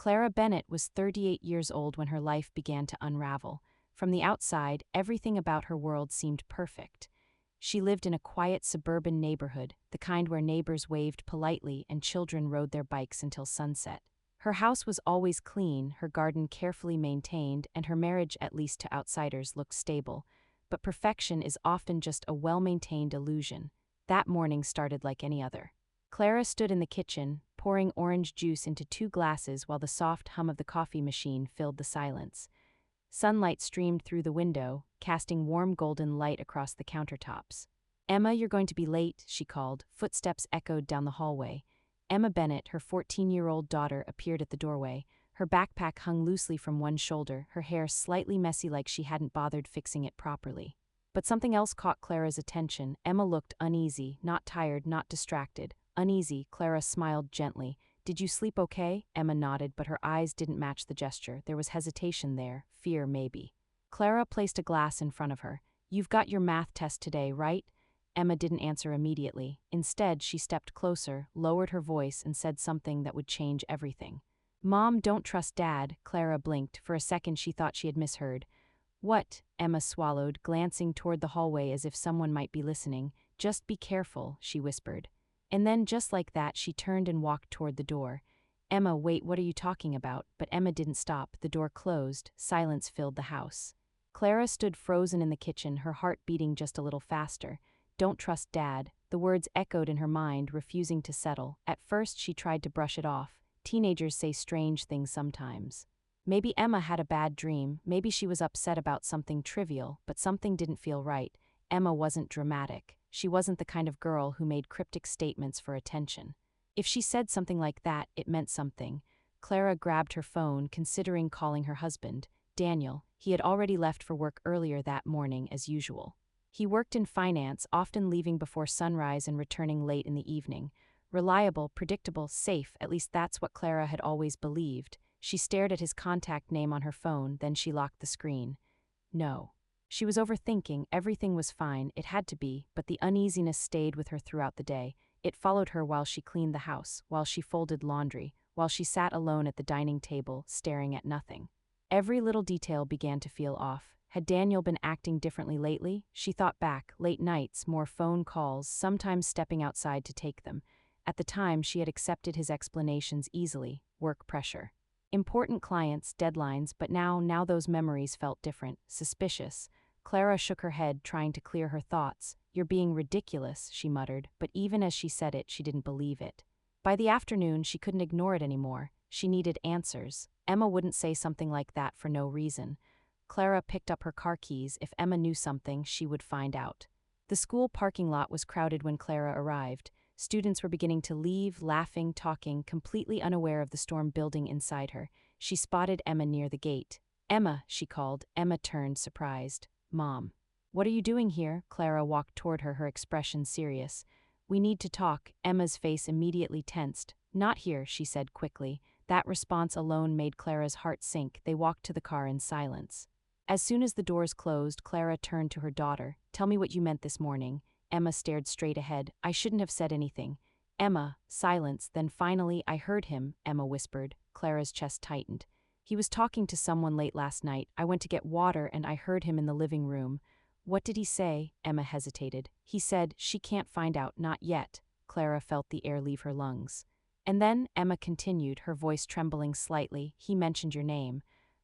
Clara Bennett was 38 years old when her life began to unravel. From the outside, everything about her world seemed perfect. She lived in a quiet suburban neighborhood, the kind where neighbors waved politely and children rode their bikes until sunset. Her house was always clean, her garden carefully maintained, and her marriage, at least to outsiders, looked stable. But perfection is often just a well-maintained illusion. That morning started like any other. Clara stood in the kitchen, pouring orange juice into 2 glasses while the soft hum of the coffee machine filled the silence. Sunlight streamed through the window, casting warm golden light across the countertops. "Emma, you're going to be late," she called. Footsteps echoed down the hallway. Emma Bennett, her 14-year-old daughter, appeared at the doorway. Her backpack hung loosely from one shoulder, her hair slightly messy like she hadn't bothered fixing it properly. But something else caught Clara's attention. Emma looked uneasy, not tired, not distracted. Uneasy, Clara smiled gently. "Did you sleep okay?" Emma nodded, but her eyes didn't match the gesture. There was hesitation there, fear maybe. Clara placed a glass in front of her. "You've got your math test today, right?" Emma didn't answer immediately. Instead, she stepped closer, lowered her voice, and said something that would change everything. "Mom, don't trust Dad." Clara blinked. For a second she thought she had misheard. "What?" Emma swallowed, glancing toward the hallway as if someone might be listening. "Just be careful," she whispered. And then, just like that, she turned and walked toward the door. "Emma, wait, what are you talking about?" But Emma didn't stop. The door closed. Silence filled the house. Clara stood frozen in the kitchen, her heart beating just a little faster. "Don't trust Dad." The words echoed in her mind, refusing to settle. At first she tried to brush it off. Teenagers say strange things sometimes. Maybe Emma had a bad dream, maybe she was upset about something trivial, but something didn't feel right. Emma wasn't dramatic. She wasn't the kind of girl who made cryptic statements for attention. If she said something like that, it meant something. Clara grabbed her phone, considering calling her husband, Daniel. He had already left for work earlier that morning, as usual. He worked in finance, often leaving before sunrise and returning late in the evening. Reliable, predictable, safe, at least that's what Clara had always believed. She stared at his contact name on her phone, then she locked the screen. No. She was overthinking. Everything was fine, it had to be, but the uneasiness stayed with her throughout the day. It followed her while she cleaned the house, while she folded laundry, while she sat alone at the dining table, staring at nothing. Every little detail began to feel off. Had Daniel been acting differently lately? She thought back, late nights, more phone calls, sometimes stepping outside to take them. At the time, she had accepted his explanations easily, work pressure. Important clients, deadlines, but now those memories felt different, suspicious. Clara shook her head, trying to clear her thoughts. "You're being ridiculous," she muttered, but even as she said it, she didn't believe it. By the afternoon, she couldn't ignore it anymore. She needed answers. Emma wouldn't say something like that for no reason. Clara picked up her car keys. If Emma knew something, she would find out. The school parking lot was crowded when Clara arrived. Students were beginning to leave, laughing, talking, completely unaware of the storm building inside her. She spotted Emma near the gate. "Emma," she called. Emma turned, surprised. "Mom." "What are you doing here?" Clara walked toward her, her expression serious. "We need to talk." Emma's face immediately tensed. "Not here," she said quickly. That response alone made Clara's heart sink. They walked to the car in silence. As soon as the doors closed, Clara turned to her daughter. "Tell me what you meant this morning." Emma stared straight ahead. "I shouldn't have said anything." Emma, silence, then finally, "I heard him," Emma whispered. Clara's chest tightened. "He was talking to someone late last night. I went to get water and I heard him in the living room." "What did he say?" Emma hesitated. "He said, 'She can't find out, not yet.'" Clara felt the air leave her lungs. "And then," Emma continued, her voice trembling slightly, "he mentioned your name."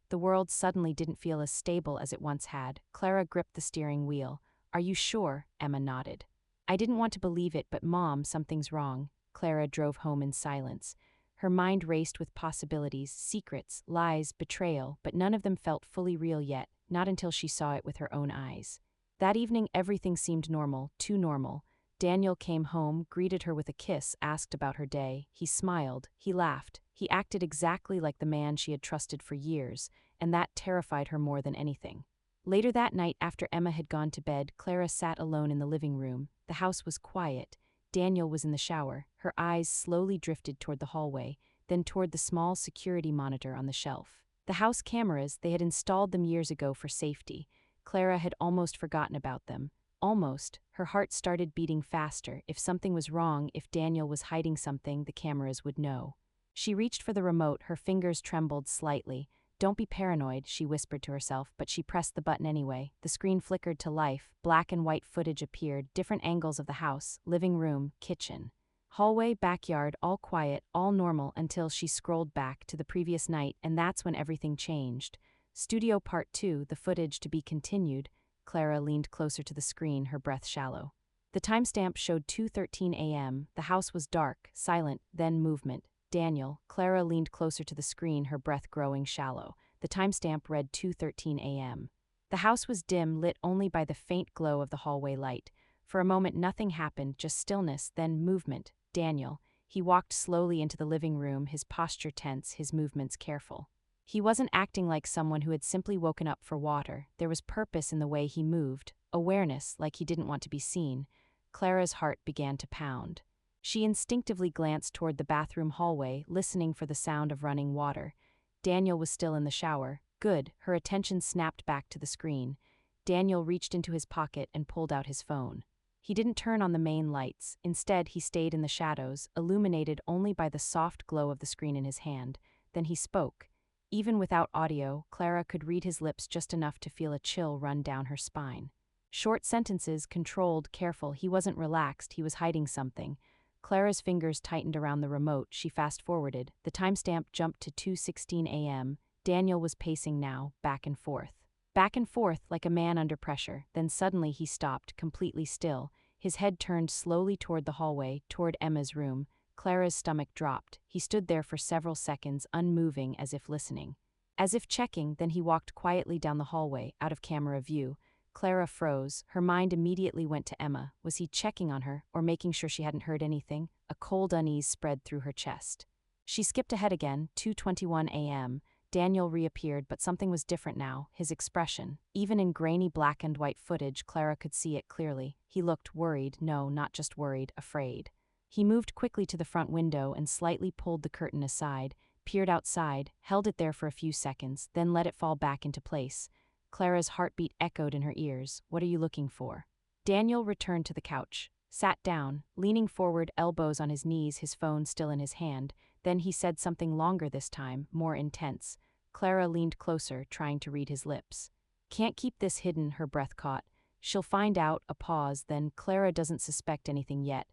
The world suddenly didn't feel as stable as it once had. Clara gripped the steering wheel. "Are you sure?" Emma nodded. "I didn't want to believe it, but Mom, something's wrong." Clara drove home in silence. Her mind raced with possibilities, secrets, lies, betrayal, but none of them felt fully real yet, not until she saw it with her own eyes. That evening everything seemed normal, too normal. Daniel came home, greeted her with a kiss, asked about her day. He smiled, he laughed, he acted exactly like the man she had trusted for years, and that terrified her more than anything. Later that night, after Emma had gone to bed, Clara sat alone in the living room. The house was quiet. Daniel was in the shower. Her eyes slowly drifted toward the hallway, then toward the small security monitor on the shelf. The house cameras, they had installed them years ago for safety. Clara had almost forgotten about them. Almost. Her heart started beating faster. If something was wrong, if Daniel was hiding something, the cameras would know. She reached for the remote, her fingers trembled slightly. "Don't be paranoid," she whispered to herself, but she pressed the button anyway. The screen flickered to life, black and white footage appeared, different angles of the house, living room, kitchen. Hallway, backyard, all quiet, all normal until she scrolled back to the previous night, and that's when everything changed. Studio Part 2, the footage to be continued. Clara leaned closer to the screen, her breath shallow. The timestamp showed 2:13 a.m. The house was dark, silent, then movement. Daniel. Clara leaned closer to the screen, her breath growing shallow. The timestamp read 2:13 a.m. The house was dim, lit only by the faint glow of the hallway light. For a moment nothing happened, just stillness, then movement. Daniel. He walked slowly into the living room, his posture tense, his movements careful. He wasn't acting like someone who had simply woken up for water. There was purpose in the way he moved, awareness, like he didn't want to be seen. Clara's heart began to pound. She instinctively glanced toward the bathroom hallway, listening for the sound of running water. Daniel was still in the shower. Good. Her attention snapped back to the screen. Daniel reached into his pocket and pulled out his phone. He didn't turn on the main lights. Instead, he stayed in the shadows, illuminated only by the soft glow of the screen in his hand. Then he spoke. Even without audio, Clara could read his lips just enough to feel a chill run down her spine. Short sentences, controlled, careful. He wasn't relaxed, he was hiding something. Clara's fingers tightened around the remote. She fast-forwarded. The timestamp jumped to 2:16 a.m. Daniel was pacing now, back and forth. Back and forth, like a man under pressure. Then suddenly he stopped, completely still. His head turned slowly toward the hallway, toward Emma's room. Clara's stomach dropped. He stood there for several seconds, unmoving, as if listening. As if checking, then he walked quietly down the hallway, out of camera view. Clara froze. Her mind immediately went to Emma. Was he checking on her, or making sure she hadn't heard anything? A cold unease spread through her chest. She skipped ahead again, 2:21 a.m. Daniel reappeared, but something was different now, his expression. Even in grainy black and white footage, Clara could see it clearly. He looked worried, no, not just worried, afraid. He moved quickly to the front window and slightly pulled the curtain aside, peered outside, held it there for a few seconds, then let it fall back into place. Clara's heartbeat echoed in her ears. "What are you looking for?" Daniel returned to the couch, sat down, leaning forward, elbows on his knees, his phone still in his hand. Then he said something longer this time, more intense. Clara leaned closer, trying to read his lips. "Can't keep this hidden," her breath caught. "She'll find out." A pause, then Clara doesn't suspect anything yet.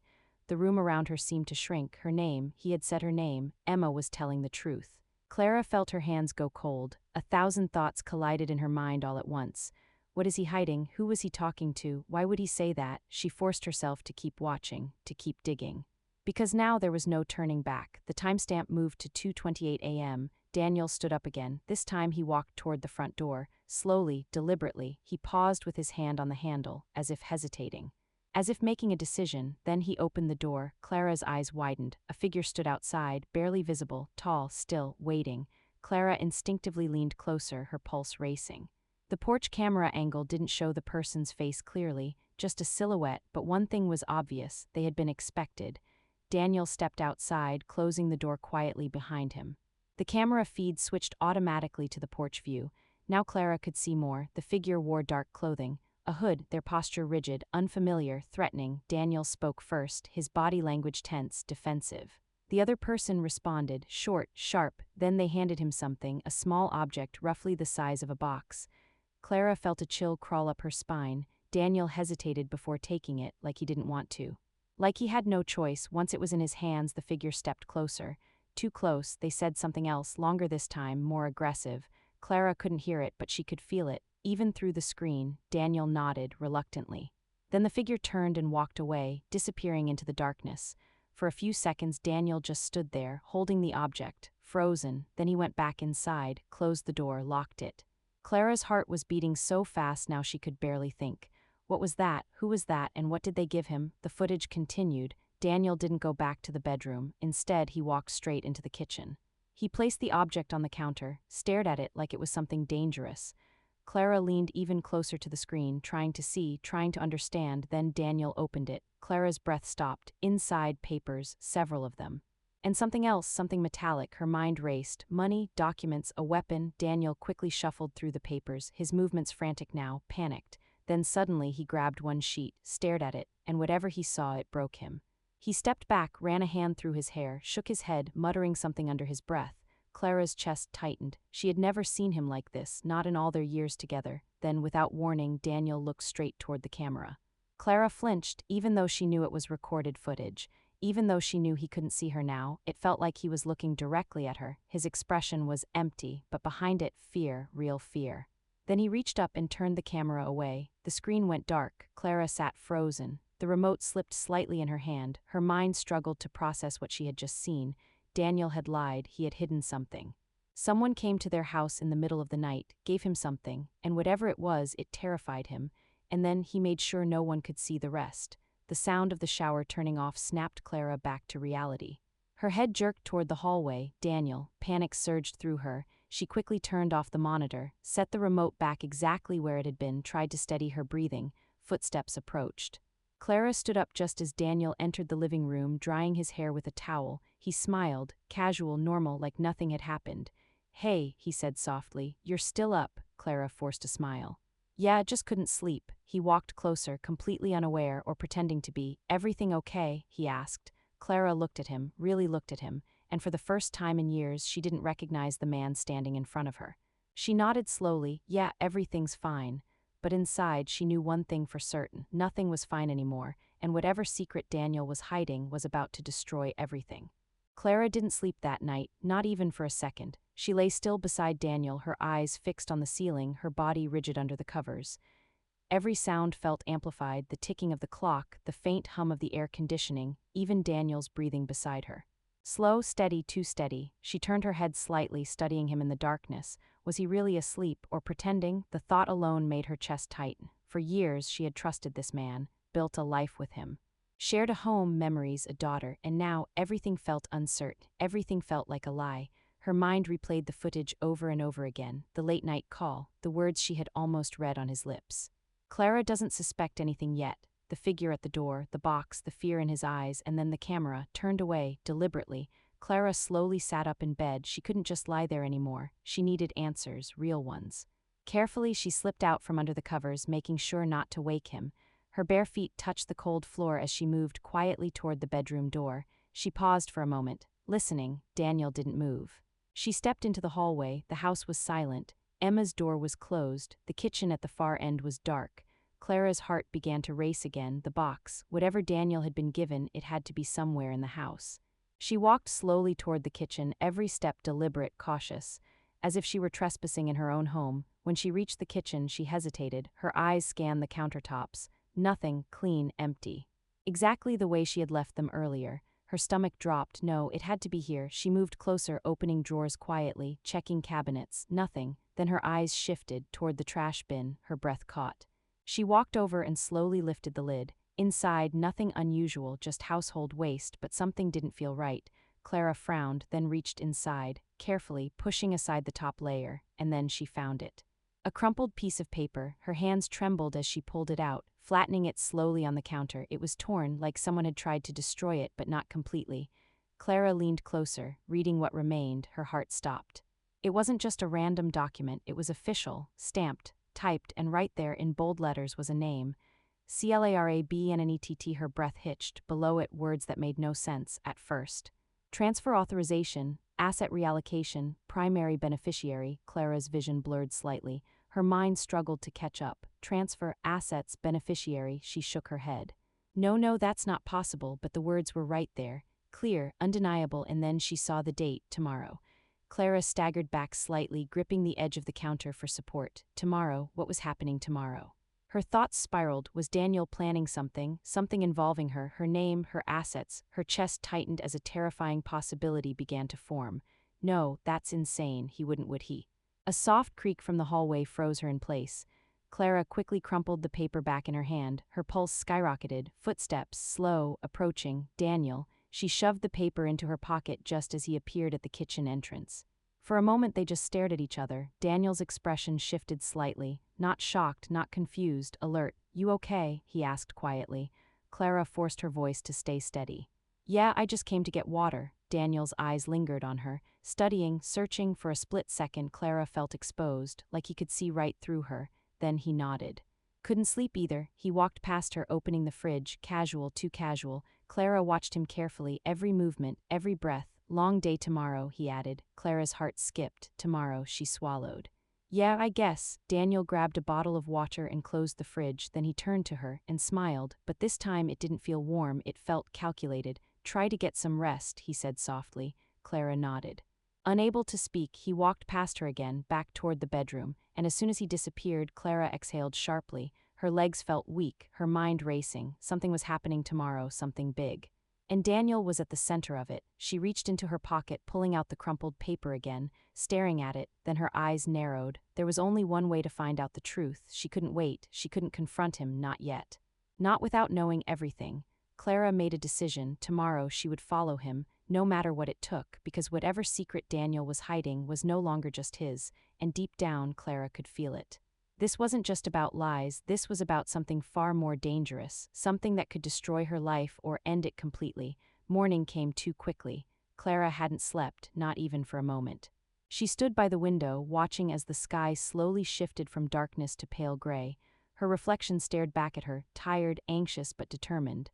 The room around her seemed to shrink. Her name, he had said her name. Emma was telling the truth. Clara felt her hands go cold. 1,000 thoughts collided in her mind all at once. What is he hiding? Who was he talking to? Why would he say that? She forced herself to keep watching, to keep digging. Because now there was no turning back. The timestamp moved to 2:28 a.m. Daniel stood up again. This time he walked toward the front door. Slowly, deliberately, he paused with his hand on the handle, as if hesitating. As if making a decision, then he opened the door. Clara's eyes widened. A figure stood outside, barely visible, tall, still, waiting. Clara instinctively leaned closer, her pulse racing. The porch camera angle didn't show the person's face clearly, just a silhouette, but one thing was obvious: they had been expected. Daniel stepped outside, closing the door quietly behind him. The camera feed switched automatically to the porch view. Now Clara could see more. The figure wore dark clothing. A hood, their posture rigid, unfamiliar, threatening. Daniel spoke first, his body language tense, defensive. The other person responded, short, sharp, then they handed him something, a small object roughly the size of a box. Clara felt a chill crawl up her spine. Daniel hesitated before taking it, like he didn't want to. Like he had no choice. Once it was in his hands, the figure stepped closer. Too close, they said something else, longer this time, more aggressive. Clara couldn't hear it, but she could feel it. Even through the screen, Daniel nodded, reluctantly. Then the figure turned and walked away, disappearing into the darkness. For a few seconds, Daniel just stood there, holding the object, frozen. Then he went back inside, closed the door, locked it. Clara's heart was beating so fast now she could barely think. What was that? Who was that? And what did they give him? The footage continued. Daniel didn't go back to the bedroom. Instead, he walked straight into the kitchen. He placed the object on the counter, stared at it like it was something dangerous. Clara leaned even closer to the screen, trying to see, trying to understand. Then Daniel opened it. Clara's breath stopped. Inside, papers, several of them. And something else, something metallic. Her mind raced. Money, documents, a weapon. Daniel quickly shuffled through the papers, his movements frantic now, panicked. Then suddenly he grabbed one sheet, stared at it, and whatever he saw, it broke him. He stepped back, ran a hand through his hair, shook his head, muttering something under his breath. Clara's chest tightened. She had never seen him like this, not in all their years together. Then, without warning, Daniel looked straight toward the camera. Clara flinched, even though she knew it was recorded footage. Even though she knew he couldn't see her now, it felt like he was looking directly at her. His expression was empty, but behind it, fear, real fear. Then he reached up and turned the camera away. The screen went dark. Clara sat frozen. The remote slipped slightly in her hand. Her mind struggled to process what she had just seen. Daniel had lied. He had hidden something. Someone came to their house in the middle of the night, gave him something, and whatever it was, it terrified him. And then he made sure no one could see the rest. The sound of the shower turning off snapped Clara back to reality. Her head jerked toward the hallway. Daniel, panic surged through her. She quickly turned off the monitor, set the remote back exactly where it had been, tried to steady her breathing. Footsteps approached. Clara stood up just as Daniel entered the living room, drying his hair with a towel. He smiled, casual, normal, like nothing had happened. "Hey," he said softly. "You're still up." Clara forced a smile. "Yeah, just couldn't sleep." He walked closer, completely unaware or pretending to be. "Everything okay?" he asked. Clara looked at him, really looked at him, and for the first time in years she didn't recognize the man standing in front of her. She nodded slowly. "Yeah, everything's fine." But inside she knew one thing for certain. Nothing was fine anymore, and whatever secret Daniel was hiding was about to destroy everything. Clara didn't sleep that night, not even for a second. She lay still beside Daniel, her eyes fixed on the ceiling, her body rigid under the covers. Every sound felt amplified, the ticking of the clock, the faint hum of the air conditioning, even Daniel's breathing beside her. Slow, steady, too steady. She turned her head slightly, studying him in the darkness. Was he really asleep, or pretending? The thought alone made her chest tighten. For years she had trusted this man, built a life with him. Shared a home, memories, a daughter, and now everything felt uncertain. Everything felt like a lie. Her mind replayed the footage over and over again, the late-night call, the words she had almost read on his lips. Clara doesn't suspect anything yet. The figure at the door, the box, the fear in his eyes, and then the camera, turned away, deliberately. Clara slowly sat up in bed. She couldn't just lie there anymore. She needed answers, real ones. Carefully, she slipped out from under the covers, making sure not to wake him. Her bare feet touched the cold floor as she moved quietly toward the bedroom door. She paused for a moment, listening. Daniel didn't move. She stepped into the hallway. The house was silent. Emma's door was closed. The kitchen at the far end was dark. Clara's heart began to race again. The box, whatever Daniel had been given, it had to be somewhere in the house. She walked slowly toward the kitchen, every step deliberate, cautious, as if she were trespassing in her own home. When she reached the kitchen, she hesitated. Her eyes scanned the countertops. Nothing, clean, empty. Exactly the way she had left them earlier. Her stomach dropped. No, it had to be here. She moved closer, opening drawers quietly, checking cabinets. Nothing. Then her eyes shifted toward the trash bin. Her breath caught. She walked over and slowly lifted the lid. Inside, nothing unusual, just household waste, but something didn't feel right. Clara frowned, then reached inside, carefully, pushing aside the top layer, and then she found it. A crumpled piece of paper. Her hands trembled as she pulled it out, flattening it slowly on the counter. It was torn, like someone had tried to destroy it, but not completely. Clara leaned closer, reading what remained. Her heart stopped. It wasn't just a random document, it was official, stamped, typed, and right there in bold letters was a name. Clara Bennett. Her breath hitched. Below it, words that made no sense at first. Transfer authorization, asset reallocation, primary beneficiary. Clara's vision blurred slightly. Her mind struggled to catch up. Transfer, assets, beneficiary. She shook her head. No, that's not possible, but the words were right there. Clear, undeniable, and then she saw the date, tomorrow. Clara staggered back slightly, gripping the edge of the counter for support. Tomorrow, what was happening tomorrow? Her thoughts spiraled. Was Daniel planning something involving her, her name, her assets? Her chest tightened as a terrifying possibility began to form. No, that's insane, he wouldn't, would he? A soft creak from the hallway froze her in place. Clara quickly crumpled the paper back in her hand. Her pulse skyrocketed. Footsteps, slow, approaching. Daniel. She shoved the paper into her pocket just as he appeared at the kitchen entrance. For a moment they just stared at each other. Daniel's expression shifted slightly. Not shocked, not confused, alert. "You okay?" he asked quietly. Clara forced her voice to stay steady. "Yeah, I just came to get water." Daniel's eyes lingered on her, studying, searching. For a split second Clara felt exposed, like he could see right through her. Then he nodded. Couldn't sleep either. He walked past her, opening the fridge, casual, too casual. Clara watched him carefully, every movement, every breath. Long day tomorrow, he added. Clara's heart skipped. Tomorrow, she swallowed. Yeah, I guess. Daniel grabbed a bottle of water and closed the fridge, then he turned to her and smiled, but this time it didn't feel warm, it felt calculated. Try to get some rest, he said softly. Clara nodded. Unable to speak, he walked past her again, back toward the bedroom, and as soon as he disappeared, Clara exhaled sharply. Her legs felt weak, her mind racing. Something was happening tomorrow, something big. And Daniel was at the center of it. She reached into her pocket, pulling out the crumpled paper again, staring at it, then her eyes narrowed. There was only one way to find out the truth. She couldn't wait, she couldn't confront him, not yet. Not without knowing everything. Clara made a decision. Tomorrow she would follow him, no matter what it took, because whatever secret Daniel was hiding was no longer just his, and deep down Clara could feel it. This wasn't just about lies, this was about something far more dangerous, something that could destroy her life or end it completely. Morning came too quickly. Clara hadn't slept, not even for a moment. She stood by the window, watching as the sky slowly shifted from darkness to pale gray. Her reflection stared back at her, tired, anxious, but determined.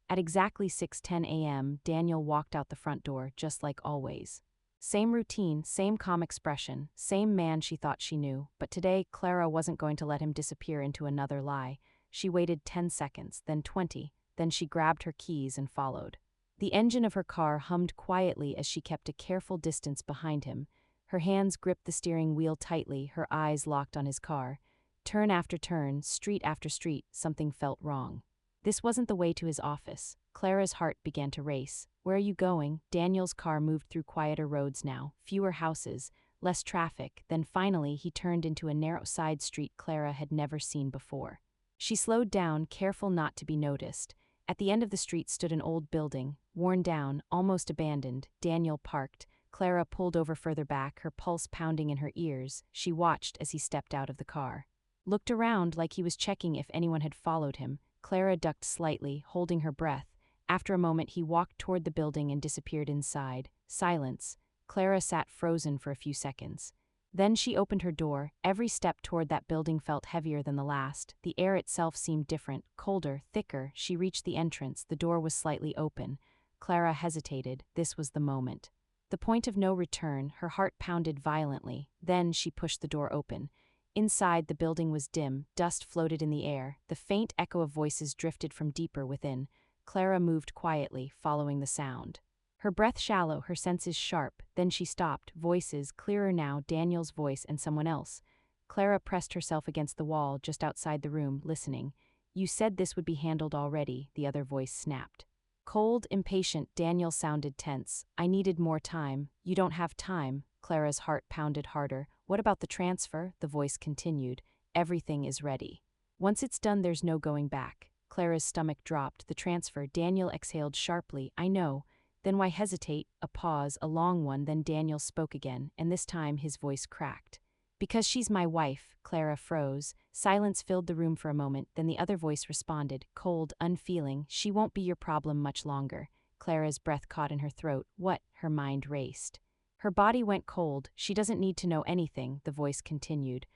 At exactly 6:10 a.m., Daniel walked out the front door, just like always. Same routine, same calm expression, same man she thought she knew, but today Clara wasn't going to let him disappear into another lie. She waited 10 seconds, then 20, then she grabbed her keys and followed. The engine of her car hummed quietly as she kept a careful distance behind him. Her hands gripped the steering wheel tightly, her eyes locked on his car. Turn after turn, street after street, something felt wrong. This wasn't the way to his office. Clara's heart began to race. Where are you going? Daniel's car moved through quieter roads now, fewer houses, less traffic. Then finally he turned into a narrow side street Clara had never seen before. She slowed down, careful not to be noticed. At the end of the street stood an old building, worn down, almost abandoned. Daniel parked. Clara pulled over further back, her pulse pounding in her ears. She watched as he stepped out of the car. Looked around like he was checking if anyone had followed him. Clara ducked slightly, holding her breath. After a moment, he walked toward the building and disappeared inside. Silence. Clara sat frozen for a few seconds. Then she opened her door. Every step toward that building felt heavier than the last. The air itself seemed different, colder, thicker. She reached the entrance. The door was slightly open. Clara hesitated. This was the moment. The point of no return. Her heart pounded violently. Then she pushed the door open. Inside, the building was dim, dust floated in the air, the faint echo of voices drifted from deeper within. Clara moved quietly, following the sound. Her breath shallow, her senses sharp, then she stopped, voices, clearer now, Daniel's voice and someone else. Clara pressed herself against the wall just outside the room, listening. You said this would be handled already, the other voice snapped. Cold, impatient, Daniel sounded tense. I needed more time. You don't have time. Clara's heart pounded harder. What about the transfer? The voice continued. Everything is ready. Once it's done, there's no going back. Clara's stomach dropped. The transfer. Daniel exhaled sharply. I know. Then why hesitate? A pause, a long one, then Daniel spoke again, and this time his voice cracked. Because she's my wife. Clara froze. Silence filled the room for a moment, then the other voice responded, cold, unfeeling. She won't be your problem much longer. Clara's breath caught in her throat. What? Her mind raced. Her body went cold. She doesn't need to know anything, the voice continued.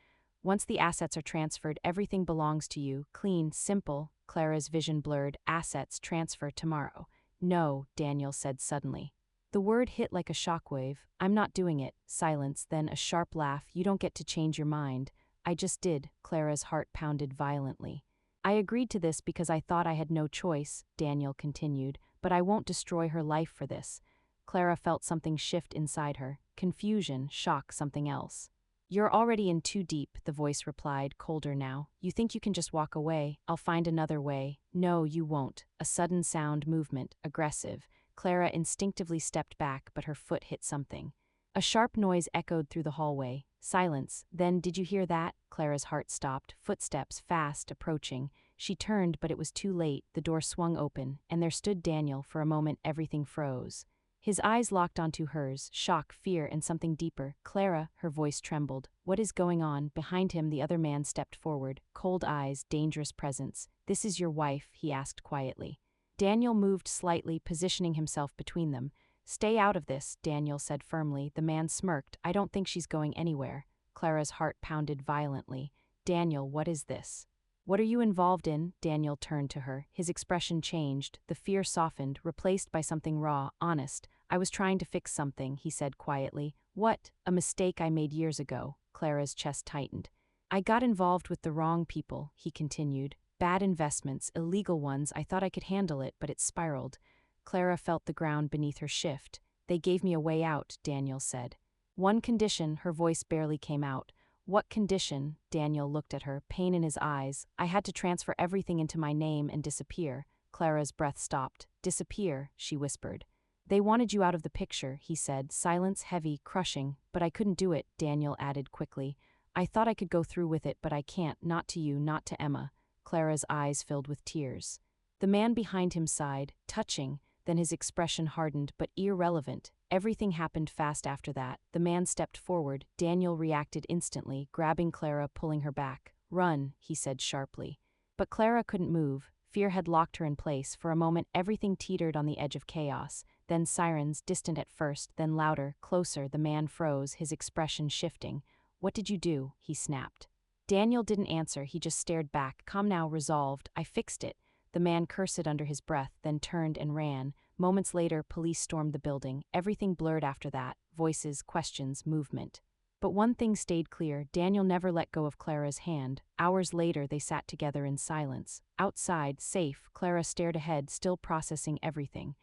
Once the assets are transferred, everything belongs to you. Clean, simple. Clara's vision blurred. Assets transfer tomorrow. No, Daniel said suddenly. The word hit like a shockwave. I'm not doing it. Silence, then a sharp laugh. You don't get to change your mind. I just did. Clara's heart pounded violently. I agreed to this because I thought I had no choice, Daniel continued, but I won't destroy her life for this. Clara felt something shift inside her. Confusion, shock, something else. You're already in too deep, the voice replied, colder now. You think you can just walk away? I'll find another way. No, you won't. A sudden sound, movement, aggressive. Clara instinctively stepped back, but her foot hit something. A sharp noise echoed through the hallway. Silence. Then, did you hear that? Clara's heart stopped. Footsteps, fast, approaching. She turned, but it was too late. The door swung open, and there stood Daniel. For a moment, everything froze. His eyes locked onto hers, shock, fear, and something deeper. Clara, her voice trembled. What is going on? Behind him, the other man stepped forward. Cold eyes, dangerous presence. This is your wife, he asked quietly. Daniel moved slightly, positioning himself between them. Stay out of this, Daniel said firmly. The man smirked. I don't think she's going anywhere. Clara's heart pounded violently. Daniel, what is this? What are you involved in? Daniel turned to her. His expression changed, the fear softened, replaced by something raw, honest. I was trying to fix something, he said quietly. What? A mistake I made years ago. Clara's chest tightened. I got involved with the wrong people, he continued. Bad investments, illegal ones. I thought I could handle it, but it spiraled. Clara felt the ground beneath her shift. They gave me a way out, Daniel said. One condition, her voice barely came out. What condition? Daniel looked at her, pain in his eyes. I had to transfer everything into my name and disappear. Clara's breath stopped. Disappear, she whispered. They wanted you out of the picture, he said, silence heavy, crushing. But I couldn't do it, Daniel added quickly. I thought I could go through with it, but I can't, not to you, not to Emma. Clara's eyes filled with tears. The man behind him sighed, touching, then his expression hardened, but irrelevant. Everything happened fast after that. The man stepped forward. Daniel reacted instantly, grabbing Clara, pulling her back. Run, he said sharply. But Clara couldn't move. Fear had locked her in place. For a moment, everything teetered on the edge of chaos. Then sirens, distant at first, then louder, closer. The man froze, his expression shifting. What did you do? He snapped. Daniel didn't answer. He just stared back, calm now, resolved. I fixed it. The man cursed under his breath, then turned and ran. Moments later, police stormed the building. Everything blurred after that. Voices, questions, movement. But one thing stayed clear. Daniel never let go of Clara's hand. Hours later, they sat together in silence. Outside, safe, Clara stared ahead, still processing everything.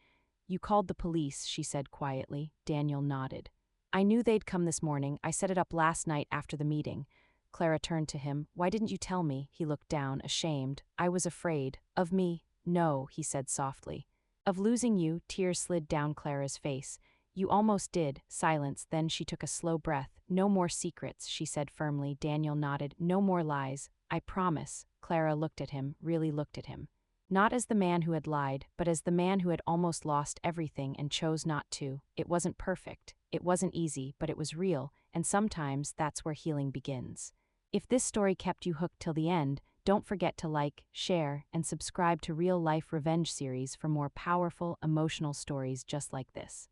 You called the police, she said quietly. Daniel nodded. I knew they'd come this morning. I set it up last night after the meeting. Clara turned to him. Why didn't you tell me? He looked down, ashamed. I was afraid. Of me? No, he said softly. Of losing you. Tears slid down Clara's face. You almost did. Silence, then she took a slow breath. No more secrets, she said firmly. Daniel nodded. No more lies. I promise. Clara looked at him, really looked at him. Not as the man who had lied, but as the man who had almost lost everything and chose not to. It wasn't perfect. It wasn't easy, but it was real, and sometimes that's where healing begins. If this story kept you hooked till the end, don't forget to like, share, and subscribe to Real Life Revenge series for more powerful, emotional stories just like this.